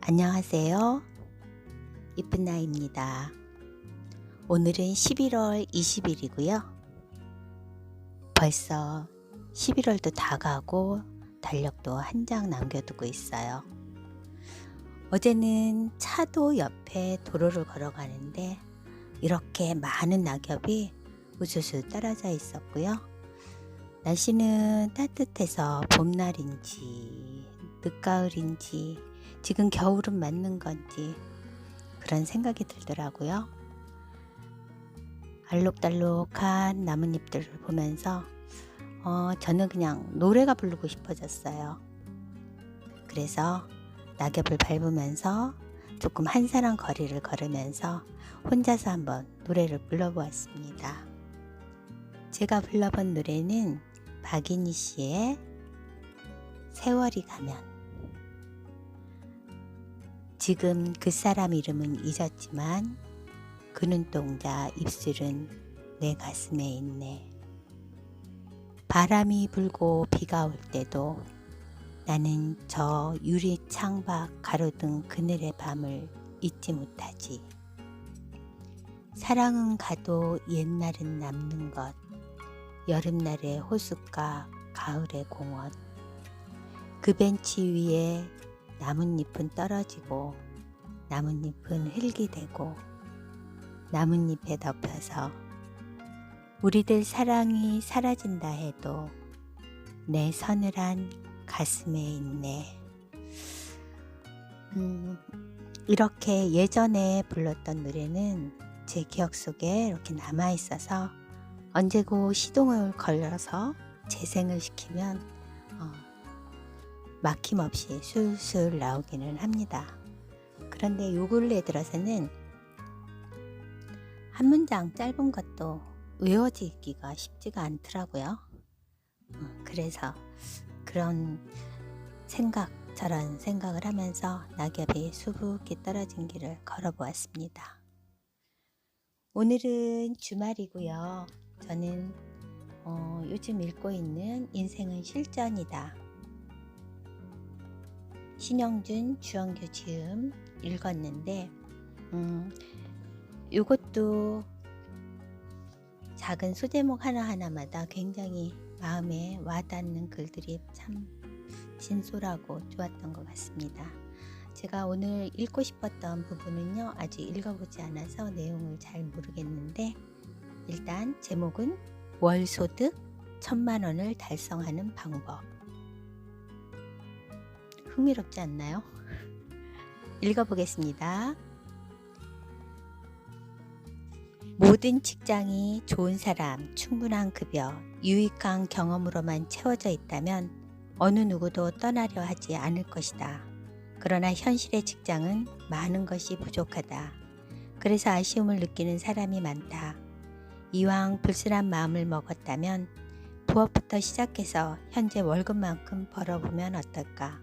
안녕하세요. 이쁜 나입니다. 오늘은 11월 20일이고요. 벌써 11월도 다 가고 달력도 한 장 남겨두고 있어요. 어제는 차도 옆에 도로를 걸어가는데 이렇게 많은 낙엽이 우수수 떨어져 있었고요. 날씨는 따뜻해서 봄날인지 늦가을인지 지금 겨울은 맞는 건지 그런 생각이 들더라고요. 알록달록한 나뭇잎들을 보면서 저는 그냥 노래가 부르고 싶어졌어요. 그래서 낙엽을 밟으면서 조금 한산한 거리를 걸으면서 혼자서 한번 노래를 불러보았습니다. 제가 불러본 노래는 박인희 씨의 세월이 가면. 지금 그 사람 이름은 잊었지만 그 눈동자 입술은 내 가슴에 있네. 바람이 불고 비가 올 때도 나는 저 유리 창밖 가로등 그늘의 밤을 잊지 못하지. 사랑은 가도 옛날은 남는 것. 여름날의 호숫가 가을의 공원. 그 벤치 위에 나뭇잎은 떨어지고 나뭇잎은 흙이 되고 나뭇잎에 덮여서 우리들 사랑이 사라진다 해도 내 서늘한 가슴에 있네. 이렇게 예전에 불렀던 노래는 제 기억 속에 이렇게 남아있어서 언제고 시동을 걸려서 재생을 시키면 막힘없이 술술 나오기는 합니다. 그런데 요 근래 들어서는 한 문장 짧은 것도 외워지기가 쉽지가 않더라고요. 그래서 그런 저런 생각을 하면서 낙엽이 수북히 떨어진 길을 걸어보았습니다. 오늘은 주말이고요. 저는 요즘 읽고 있는 인생은 실전이다. 신영준, 주영규 지음 읽었는데 이것도 작은 소제목 하나하나마다 굉장히 마음에 와닿는 글들이 참 진솔하고 좋았던 것 같습니다. 제가 오늘 읽고 싶었던 부분은요, 아직 읽어보지 않아서 내용을 잘 모르겠는데 일단 제목은 월소득 1,000만 원을 달성하는 방법. 흥미롭지 않나요? 읽어보겠습니다. 모든 직장이 좋은 사람, 충분한 급여, 유익한 경험으로만 채워져 있다면 어느 누구도 떠나려 하지 않을 것이다. 그러나 현실의 직장은 많은 것이 부족하다. 그래서 아쉬움을 느끼는 사람이 많다. 이왕 불순한 마음을 먹었다면 부업부터 시작해서 현재 월급만큼 벌어보면 어떨까?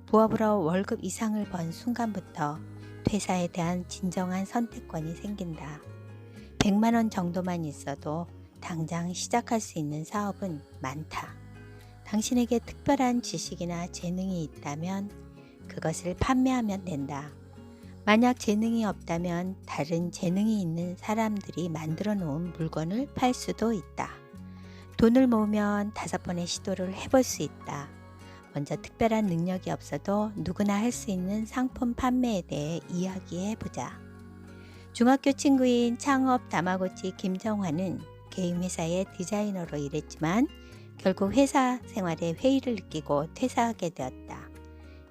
부업으로 월급 이상을 번 순간부터 퇴사에 대한 진정한 선택권이 생긴다. 100만 원 정도만 있어도 당장 시작할 수 있는 사업은 많다. 당신에게 특별한 지식이나 재능이 있다면 그것을 판매하면 된다. 만약 재능이 없다면 다른 재능이 있는 사람들이 만들어 놓은 물건을 팔 수도 있다. 돈을 모으면 5번의 시도를 해볼 수 있다. 먼저 특별한 능력이 없어도 누구나 할 수 있는 상품 판매에 대해 이야기해보자. 중학교 친구인 창업 다마고치 김정환은 게임 회사의 디자이너로 일했지만 결국 회사 생활에 회의를 느끼고 퇴사하게 되었다.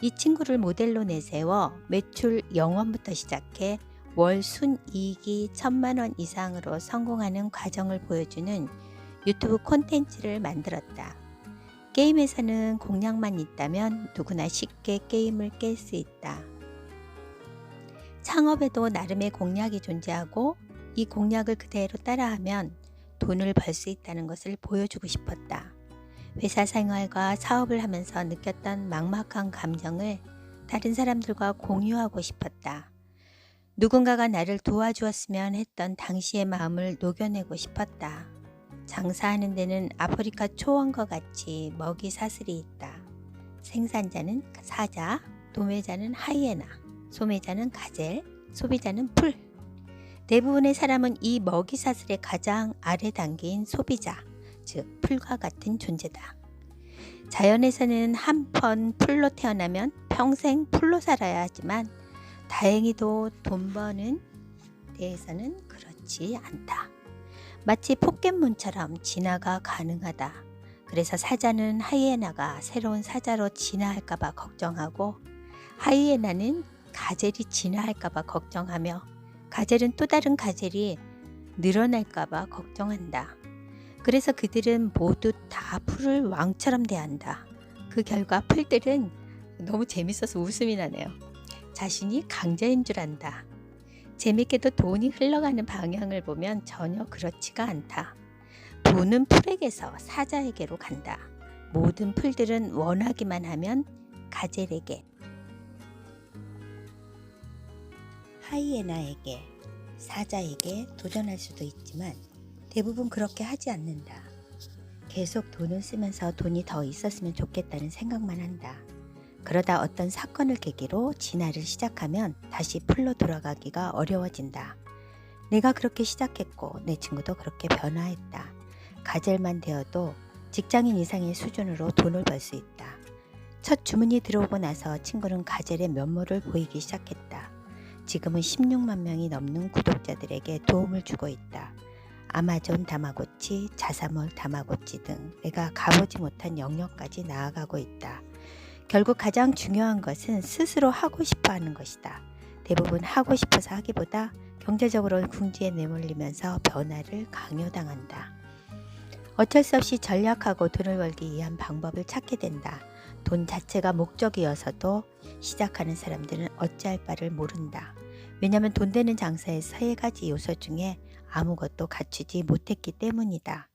이 친구를 모델로 내세워 매출 0원부터 시작해 월 순이익이 1,000만 원 이상으로 성공하는 과정을 보여주는 유튜브 콘텐츠를 만들었다. 게임에서는 공략만 있다면 누구나 쉽게 게임을 깰 수 있다. 창업에도 나름의 공략이 존재하고 이 공략을 그대로 따라하면 돈을 벌 수 있다는 것을 보여주고 싶었다. 회사 생활과 사업을 하면서 느꼈던 막막한 감정을 다른 사람들과 공유하고 싶었다. 누군가가 나를 도와주었으면 했던 당시의 마음을 녹여내고 싶었다. 장사하는 데는 아프리카 초원과 같이 먹이 사슬이 있다. 생산자는 사자, 도매자는 하이에나, 소매자는 가젤, 소비자는 풀. 대부분의 사람은 이 먹이사슬의 가장 아래 단계인 소비자, 즉 풀과 같은 존재다. 자연에서는 한 번 풀로 태어나면 평생 풀로 살아야 하지만 다행히도 돈 버는 데에서는 그렇지 않다. 마치 포켓몬처럼 진화가 가능하다. 그래서 사자는 하이에나가 새로운 사자로 진화할까봐 걱정하고 하이에나는 가젤이 진화할까봐 걱정하며 가젤은 또 다른 가젤이 늘어날까봐 걱정한다. 그래서 그들은 모두 다 풀을 왕처럼 대한다. 그 결과 풀들은 너무 재밌어서 웃음이 나네요. 자신이 강자인 줄 안다. 재밌게도 돈이 흘러가는 방향을 보면 전혀 그렇지가 않다. 돈은 풀에게서 사자에게로 간다. 모든 풀들은 원하기만 하면 가젤에게, 하이에나에게, 사자에게 도전할 수도 있지만 대부분 그렇게 하지 않는다. 계속 돈을 쓰면서 돈이 더 있었으면 좋겠다는 생각만 한다. 그러다 어떤 사건을 계기로 진화를 시작하면 다시 풀로 돌아가기가 어려워진다. 내가 그렇게 시작했고 내 친구도 그렇게 변화했다. 가젤만 되어도 직장인 이상의 수준으로 돈을 벌 수 있다. 첫 주문이 들어오고 나서 친구는 가젤의 면모를 보이기 시작했다. 지금은 16만 명이 넘는 구독자들에게 도움을 주고 있다. 아마존 다마고치, 자사몰 다마고치 등 내가 가보지 못한 영역까지 나아가고 있다. 결국 가장 중요한 것은 스스로 하고 싶어 하는 것이다. 대부분 하고 싶어서 하기보다 경제적으로 궁지에 내몰리면서 변화를 강요당한다. 어쩔 수 없이 전략하고 돈을 벌기 위한 방법을 찾게 된다. 돈 자체가 목적이어서도 시작하는 사람들은 어찌할 바를 모른다. 왜냐하면 돈 되는 장사의 세 가지 요소 중에 아무것도 갖추지 못했기 때문이다.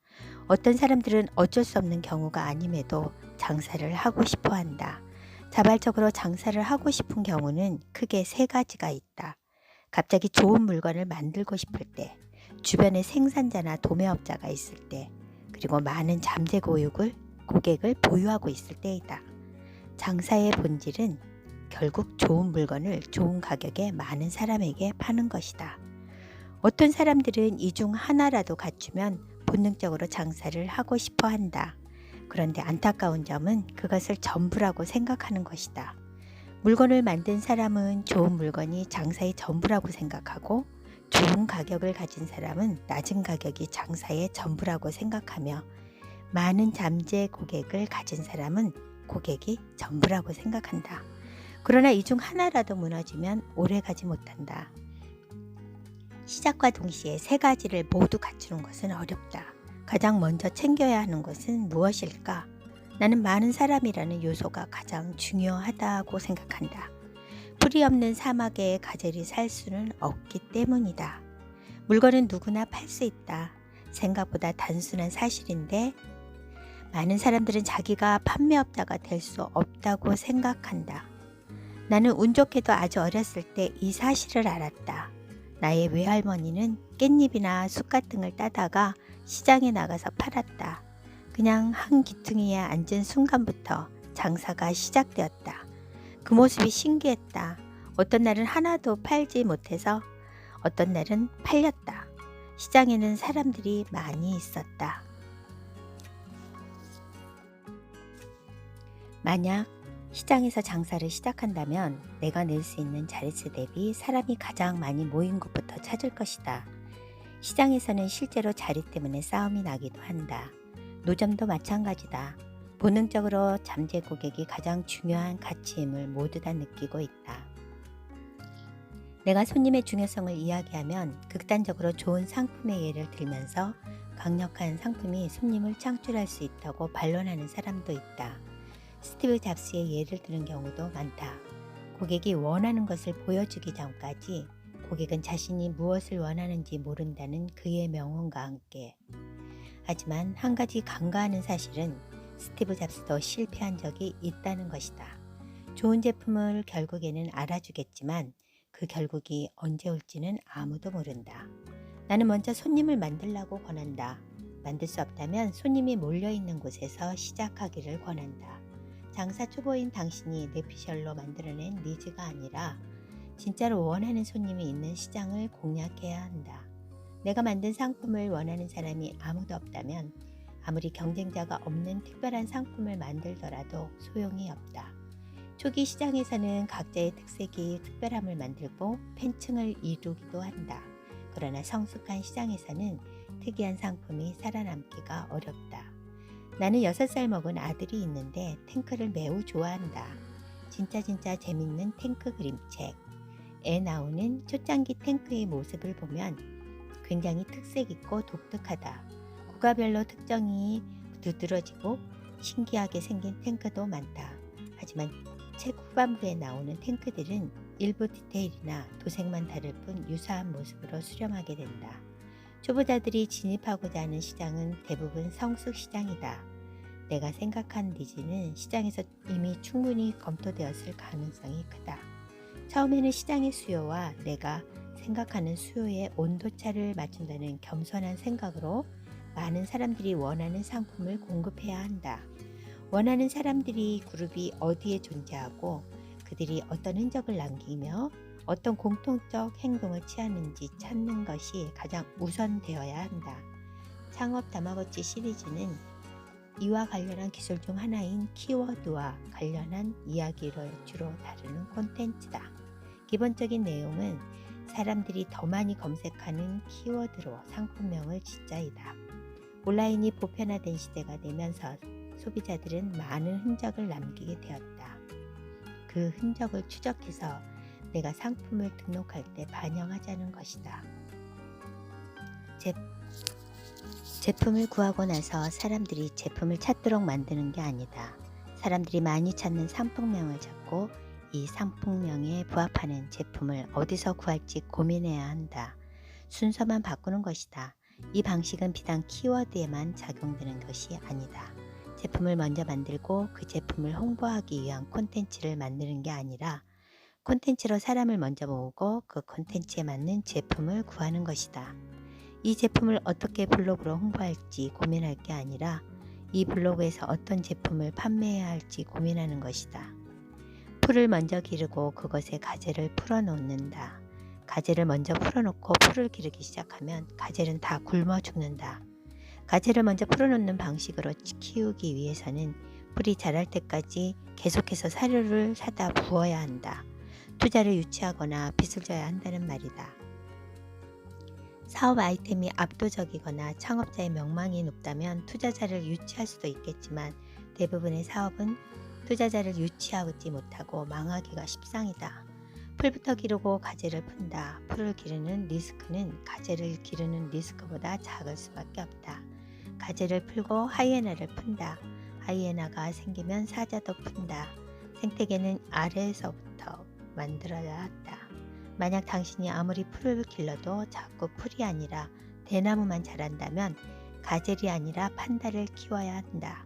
어떤 사람들은 어쩔 수 없는 경우가 아님에도 장사를 하고 싶어 한다. 자발적으로 장사를 하고 싶은 경우는 크게 세 가지가 있다. 갑자기 좋은 물건을 만들고 싶을 때, 주변에 생산자나 도매업자가 있을 때, 그리고 많은 잠재 고객을 보유하고 있을 때이다. 장사의 본질은 결국 좋은 물건을 좋은 가격에 많은 사람에게 파는 것이다. 어떤 사람들은 이 중 하나라도 갖추면 본능적으로 장사를 하고 싶어 한다. 그런데 안타까운 점은 그것을 전부라고 생각하는 것이다. 물건을 만든 사람은 좋은 물건이 장사의 전부라고 생각하고 좋은 가격을 가진 사람은 낮은 가격이 장사의 전부라고 생각하며 많은 잠재 고객을 가진 사람은 고객이 전부라고 생각한다. 그러나 이 중 하나라도 무너지면 오래 가지 못한다. 시작과 동시에 세 가지를 모두 갖추는 것은 어렵다. 가장 먼저 챙겨야 하는 것은 무엇일까? 나는 많은 사람이라는 요소가 가장 중요하다고 생각한다. 풀이 없는 사막에 가젤이 살 수는 없기 때문이다. 물건은 누구나 팔 수 있다. 생각보다 단순한 사실인데 많은 사람들은 자기가 판매업자가 될 수 없다고 생각한다. 나는 운 좋게도 아주 어렸을 때 이 사실을 알았다. 나의 외할머니는 깻잎이나 쑥갓 등을 따다가 시장에 나가서 팔았다. 그냥 한 기퉁이에 앉은 순간부터 장사가 시작되었다. 그 모습이 신기했다. 어떤 날은 하나도 팔지 못해서 어떤 날은 팔렸다. 시장에는 사람들이 많이 있었다. 만약 시장에서 장사를 시작한다면 내가 낼 수 있는 자릿수 대비 사람이 가장 많이 모인 곳부터 찾을 것이다. 시장에서는 실제로 자리 때문에 싸움이 나기도 한다. 노점도 마찬가지다. 본능적으로 잠재 고객이 가장 중요한 가치임을 모두 다 느끼고 있다. 내가 손님의 중요성을 이야기하면 극단적으로 좋은 상품의 예를 들면서 강력한 상품이 손님을 창출할 수 있다고 반론하는 사람도 있다. 스티브 잡스의 예를 드는 경우도 많다. 고객이 원하는 것을 보여주기 전까지 고객은 자신이 무엇을 원하는지 모른다는 그의 명언과 함께. 하지만 한 가지 간과하는 사실은 스티브 잡스도 실패한 적이 있다는 것이다. 좋은 제품을 결국에는 알아주겠지만 그 결국이 언제 올지는 아무도 모른다. 나는 먼저 손님을 만들라고 권한다. 만들 수 없다면 손님이 몰려있는 곳에서 시작하기를 권한다. 장사 초보인 당신이 뇌피셜로 만들어낸 니즈가 아니라 진짜로 원하는 손님이 있는 시장을 공략해야 한다. 내가 만든 상품을 원하는 사람이 아무도 없다면 아무리 경쟁자가 없는 특별한 상품을 만들더라도 소용이 없다. 초기 시장에서는 각자의 특색이 특별함을 만들고 팬층을 이루기도 한다. 그러나 성숙한 시장에서는 특이한 상품이 살아남기가 어렵다. 나는 6살 먹은 아들이 있는데 탱크를 매우 좋아한다. 진짜 재밌는 탱크 그림책. 애 나오는 초창기 탱크의 모습을 보면 굉장히 특색 있고 독특하다. 국가별로 특정이 두드러지고 신기하게 생긴 탱크도 많다. 하지만 책 후반부에 나오는 탱크들은 일부 디테일이나 도색만 다를 뿐 유사한 모습으로 수렴하게 된다. 초보자들이 진입하고자 하는 시장은 대부분 성숙 시장이다. 내가 생각한 니즈는 시장에서 이미 충분히 검토되었을 가능성이 크다. 처음에는 시장의 수요와 내가 생각하는 수요의 온도차를 맞춘다는 겸손한 생각으로 많은 사람들이 원하는 상품을 공급해야 한다. 원하는 사람들이 그룹이 어디에 존재하고 그들이 어떤 흔적을 남기며 어떤 공통적 행동을 취하는지 찾는 것이 가장 우선되어야 한다. 창업 다마고치 시리즈는 이와 관련한 기술 중 하나인 키워드와 관련한 이야기를 주로 다루는 콘텐츠다. 기본적인 내용은 사람들이 더 많이 검색하는 키워드로 상품명을 짓자이다. 온라인이 보편화된 시대가 되면서 소비자들은 많은 흔적을 남기게 되었다. 그 흔적을 추적해서 내가 상품을 등록할 때 반영하자는 것이다. 제품을 구하고 나서 사람들이 제품을 찾도록 만드는 게 아니다. 사람들이 많이 찾는 상품명을 잡고 이 상품명에 부합하는 제품을 어디서 구할지 고민해야 한다. 순서만 바꾸는 것이다. 이 방식은 비단 키워드에만 작용되는 것이 아니다. 제품을 먼저 만들고 그 제품을 홍보하기 위한 콘텐츠를 만드는 게 아니라 콘텐츠로 사람을 먼저 모으고 그 콘텐츠에 맞는 제품을 구하는 것이다. 이 제품을 어떻게 블로그로 홍보할지 고민할 게 아니라 이 블로그에서 어떤 제품을 판매해야 할지 고민하는 것이다. 풀을 먼저 기르고 그것에 가재를 풀어놓는다. 가재를 먼저 풀어놓고 풀을 기르기 시작하면 가재는 다 굶어 죽는다. 가재를 먼저 풀어놓는 방식으로 키우기 위해서는 풀이 자랄 때까지 계속해서 사료를 사다 부어야 한다. 투자를 유치하거나 빚을 져야 한다는 말이다. 사업 아이템이 압도적이거나 창업자의 명망이 높다면 투자자를 유치할 수도 있겠지만 대부분의 사업은 투자자를 유치하지 못하고 망하기가 십상이다. 풀부터 기르고 가재를 푼다. 풀을 기르는 리스크는 가재를 기르는 리스크보다 작을 수밖에 없다. 가재를 풀고 하이에나를 푼다. 하이에나가 생기면 사자도 푼다. 생태계는 아래에서부터 만들어야 한다. 만약 당신이 아무리 풀을 길러도 자꾸 풀이 아니라 대나무만 자란다면 가젤이 아니라 판다를 키워야 한다.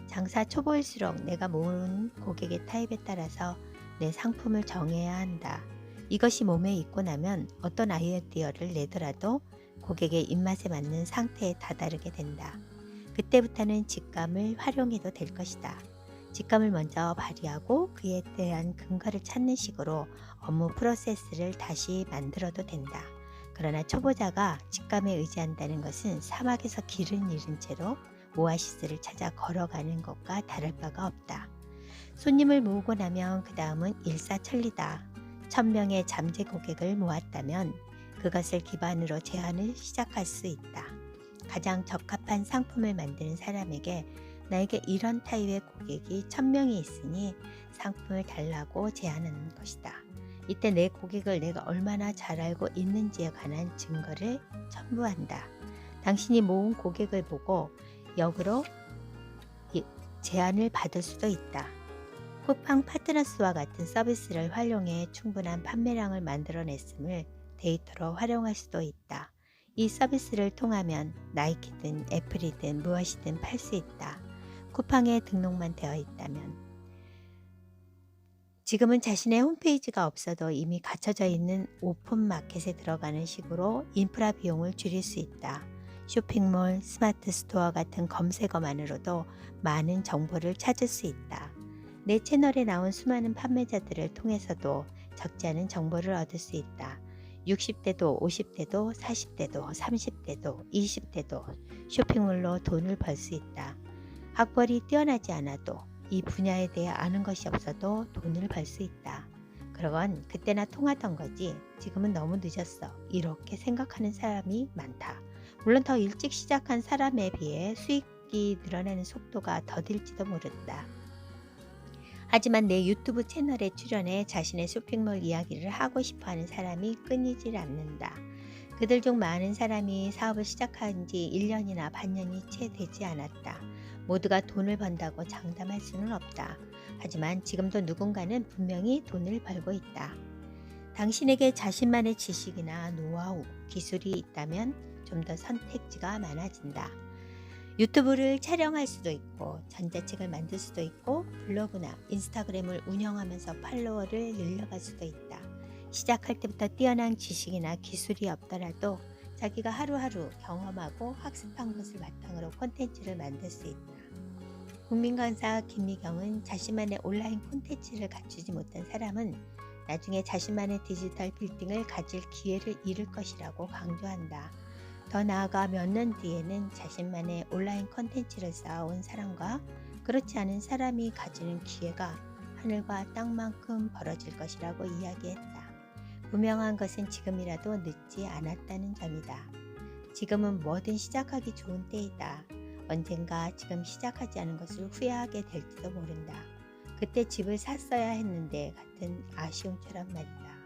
장사 초보일수록 내가 모은 고객의 타입에 따라서 내 상품을 정해야 한다. 이것이 몸에 익고 나면 어떤 아이디어를 내더라도 고객의 입맛에 맞는 상태에 다다르게 된다. 그때부터는 직감을 활용해도 될 것이다. 직감을 먼저 발휘하고 그에 대한 근거를 찾는 식으로 업무 프로세스를 다시 만들어도 된다. 그러나 초보자가 직감에 의지한다는 것은 사막에서 길을 잃은 채로 오아시스를 찾아 걸어가는 것과 다를 바가 없다. 손님을 모으고 나면 그 다음은 일사천리다. 1000명의 잠재 고객을 모았다면 그것을 기반으로 제안을 시작할 수 있다. 가장 적합한 상품을 만드는 사람에게 나에게 이런 타입의 고객이 1000명이 있으니 상품을 달라고 제안하는 것이다. 이때 내 고객을 내가 얼마나 잘 알고 있는지에 관한 증거를 첨부한다. 당신이 모은 고객을 보고 역으로 제안을 받을 수도 있다. 쿠팡 파트너스와 같은 서비스를 활용해 충분한 판매량을 만들어냈음을 데이터로 활용할 수도 있다. 이 서비스를 통하면 나이키든 애플이든 무엇이든 팔 수 있다. 쿠팡에 등록만 되어 있다면. 지금은 자신의 홈페이지가 없어도 이미 갖춰져 있는 오픈마켓에 들어가는 식으로 인프라 비용을 줄일 수 있다. 쇼핑몰, 스마트 스토어 같은 검색어만으로도 많은 정보를 찾을 수 있다. 내 채널에 나온 수많은 판매자들을 통해서도 적지 않은 정보를 얻을 수 있다. 60대도 50대도 40대도 30대도 20대도 쇼핑몰로 돈을 벌 수 있다. 학벌이 뛰어나지 않아도 이 분야에 대해 아는 것이 없어도 돈을 벌 수 있다. 그건 그때나 통하던 거지 지금은 너무 늦었어. 이렇게 생각하는 사람이 많다. 물론 더 일찍 시작한 사람에 비해 수익이 늘어나는 속도가 더딜지도 모른다. 하지만 내 유튜브 채널에 출연해 자신의 쇼핑몰 이야기를 하고 싶어하는 사람이 끊이질 않는다. 그들 중 많은 사람이 사업을 시작한 지 1년이나 반년이 채 되지 않았다. 모두가 돈을 번다고 장담할 수는 없다. 하지만 지금도 누군가는 분명히 돈을 벌고 있다. 당신에게 자신만의 지식이나 노하우, 기술이 있다면 좀 더 선택지가 많아진다. 유튜브를 촬영할 수도 있고 전자책을 만들 수도 있고 블로그나 인스타그램을 운영하면서 팔로워를 늘려갈 수도 있다. 시작할 때부터 뛰어난 지식이나 기술이 없더라도 자기가 하루하루 경험하고 학습한 것을 바탕으로 콘텐츠를 만들 수 있다. 국민강사 김미경은 자신만의 온라인 콘텐츠를 갖추지 못한 사람은 나중에 자신만의 디지털 빌딩을 가질 기회를 잃을 것이라고 강조한다. 더 나아가 몇 년 뒤에는 자신만의 온라인 콘텐츠를 쌓아온 사람과 그렇지 않은 사람이 가지는 기회가 하늘과 땅만큼 벌어질 것이라고 이야기했다. 분명한 것은 지금이라도 늦지 않았다는 점이다. 지금은 뭐든 시작하기 좋은 때이다. 언젠가 지금 시작하지 않은 것을 후회하게 될지도 모른다. 그때 집을 샀어야 했는데 같은 아쉬움처럼 말이다.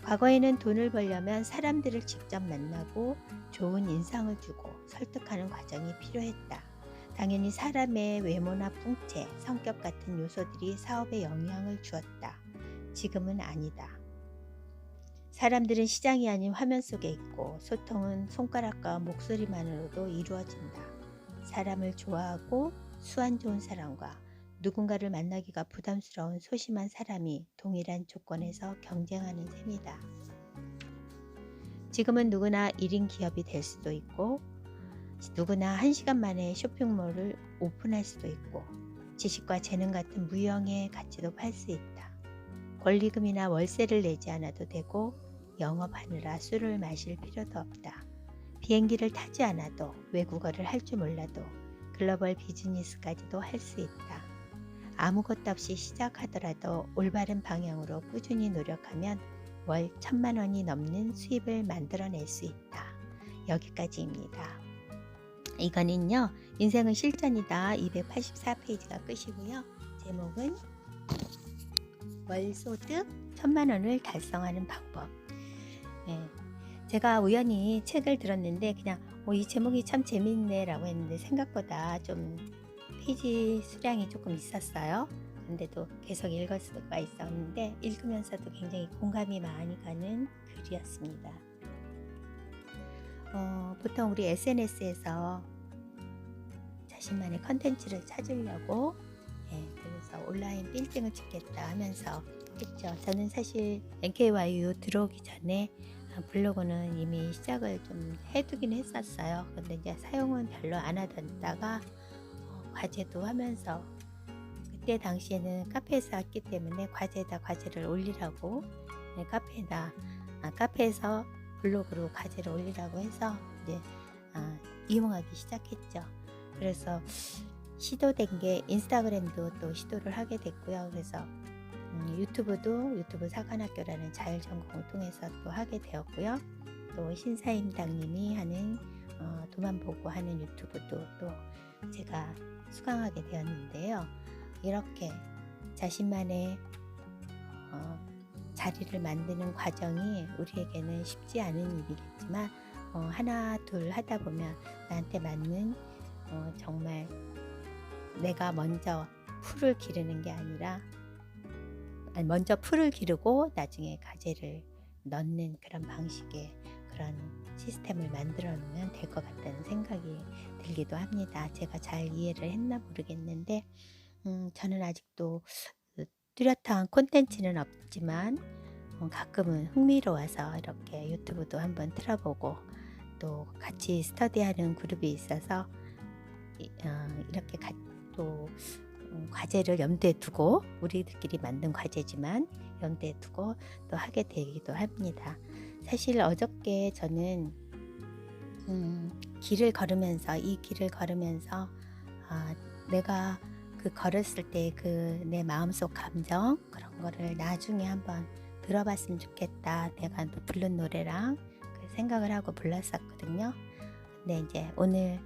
과거에는 돈을 벌려면 사람들을 직접 만나고 좋은 인상을 주고 설득하는 과정이 필요했다. 당연히 사람의 외모나 풍채, 성격 같은 요소들이 사업에 영향을 주었다. 지금은 아니다. 사람들은 시장이 아닌 화면 속에 있고 소통은 손가락과 목소리만으로도 이루어진다. 사람을 좋아하고 수완 좋은 사람과 누군가를 만나기가 부담스러운 소심한 사람이 동일한 조건에서 경쟁하는 셈이다. 지금은 누구나 1인 기업이 될 수도 있고 누구나 1시간 만에 쇼핑몰을 오픈할 수도 있고 지식과 재능 같은 무형의 가치도 팔 수 있다. 권리금이나 월세를 내지 않아도 되고 영업하느라 술을 마실 필요도 없다. 비행기를 타지 않아도 외국어를 할 줄 몰라도 글로벌 비즈니스까지도 할 수 있다. 아무것도 없이 시작하더라도 올바른 방향으로 꾸준히 노력하면 월 1,000만 원이 넘는 수입을 만들어낼 수 있다. 여기까지입니다. 이거는요, 인생은 실전이다 284페이지가 끝이고요. 제목은 월소득 1,000만 원을 달성하는 방법. 네, 제가 우연히 책을 들었는데 그냥 이 제목이 참 재밌네 라고 했는데 생각보다 좀 페이지 수량이 조금 있었어요. 근데도 계속 읽을 수가 있었는데 읽으면서도 굉장히 공감이 많이 가는 글이었습니다. 보통 우리 SNS에서 자신만의 컨텐츠를 찾으려고 그래서 온라인 빌딩을 짓겠다 하면서 했죠. 저는 사실 NKYU 들어오기 전에 블로그는 이미 시작을 좀 해두긴 했었어요. 근데 이제 사용은 별로 안 하다가 과제도 하면서 그때 당시에는 카페에서 왔기 때문에 과제를 올리라고 카페에서 블로그로 과제를 올리라고 해서 이제 이용하기 시작했죠. 그래서 시도된 게 인스타그램도 또 시도를 하게 됐고요. 그래서 유튜브 사관학교라는 자율전공을 통해서 또 하게 되었고요. 또 신사임당님이 하는 도만 보고 하는 유튜브도 또 제가 수강하게 되었는데요. 이렇게 자신만의 자리를 만드는 과정이 우리에게는 쉽지 않은 일이겠지만 하나 둘 하다 보면 나한테 맞는 정말 내가 먼저 풀을 기르는 게 아니라 먼저 풀을 기르고 나중에 가지를 넣는 그런 방식의 그런 시스템을 만들어 놓으면 될 것 같다는 생각이 들기도 합니다. 제가 잘 이해를 했나 모르겠는데 저는 아직도 뚜렷한 콘텐츠는 없지만 가끔은 흥미로워서 이렇게 유튜브도 한번 틀어보고 또 같이 스터디하는 그룹이 있어서 이렇게 또 과제를 염두에 두고 우리들끼리 만든 과제지만 염두에 두고 또 하게 되기도 합니다. 사실 어저께 저는 길을 걸으면서 이 길을 걸으면서 내가 그 걸었을 때 그 내 마음속 감정 그런 거를 나중에 한번 들어봤으면 좋겠다. 내가 또 부른 노래랑 그 생각을 하고 불렀었거든요. 근데 이제 오늘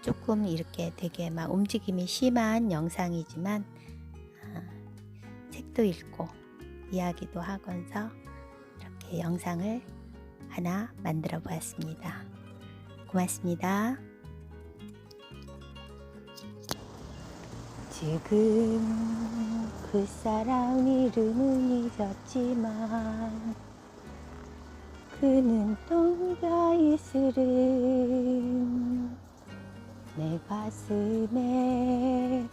조금 이렇게 되게 막 움직임이 심한 영상이지만 책도 읽고 이야기도 하면서 이렇게 영상을 하나 만들어 보았습니다. 고맙습니다. 지금 그 사람 이름은 잊었지만 그 눈동자의 쓰름 내 가슴에